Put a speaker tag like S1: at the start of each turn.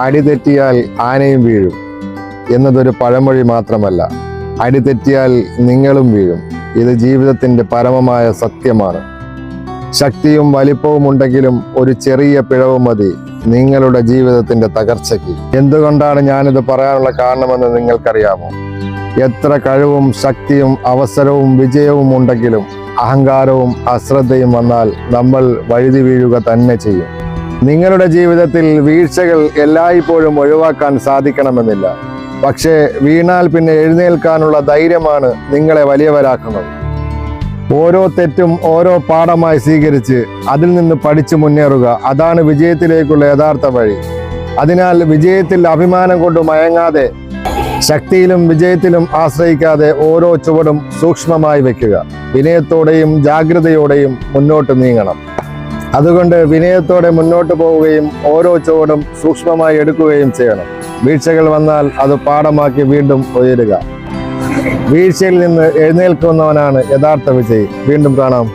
S1: അടിതെറ്റിയാൽ ആനയും വീഴും എന്നതൊരു പഴമൊഴി മാത്രമല്ല, അടിതെറ്റിയാൽ നിങ്ങളും വീഴും. ഇത് ജീവിതത്തിൻ്റെ പരമമായ സത്യമാണ്. ശക്തിയും വലിപ്പവും ഉണ്ടെങ്കിലും ഒരു ചെറിയ പിഴവ് മതി നിങ്ങളുടെ ജീവിതത്തിൻ്റെ തകർച്ചയ്ക്ക്. എന്തുകൊണ്ടാണ് ഞാനിത് പറയാനുള്ള കാരണമെന്ന് നിങ്ങൾക്കറിയാമോ? എത്ര കഴിവും ശക്തിയും അവസരവും വിജയവും ഉണ്ടെങ്കിലും അഹങ്കാരവും അശ്രദ്ധയും വന്നാൽ നമ്മൾ വഴുതി വീഴുക തന്നെ ചെയ്യും. നിങ്ങളുടെ ജീവിതത്തിൽ വീഴ്ചകൾ എല്ലായ്പ്പോഴും ഒഴിവാക്കാൻ സാധിക്കണമെന്നില്ല. പക്ഷേ വീണാൽ പിന്നെ എഴുന്നേൽക്കാനുള്ള ധൈര്യമാണ് നിങ്ങളെ വലിയവരാക്കുന്നത്. ഓരോ തെറ്റും ഓരോ പാഠമായി സ്വീകരിച്ച് അതിൽ നിന്ന് പഠിച്ചു മുന്നേറുക, അതാണ് വിജയത്തിലേക്കുള്ള യഥാർത്ഥ വഴി. അതിനാൽ വിജയത്തിൽ അഭിമാനം കൊണ്ട് മയങ്ങാതെ, ശക്തിയിലും വിജയത്തിലും ആശ്രയിക്കാതെ ഓരോ ചുവടും സൂക്ഷ്മമായി വെക്കുക. വിനയത്തോടെയും ജാഗ്രതയോടെയും മുന്നോട്ട് നീങ്ങണം. അതുകൊണ്ട് വിനയത്തോടെ മുന്നോട്ട് പോവുകയും ഓരോ ചുവടും സൂക്ഷ്മമായി എടുക്കുകയും ചെയ്യണം. വീഴ്ചകൾ വന്നാൽ അത് പാഠമാക്കി വീണ്ടും ഉയരുക. വീഴ്ചയിൽ നിന്ന് എഴുന്നേൽക്കുന്നവനാണ് യഥാർത്ഥ വിജയി. വീണ്ടും കാണാം.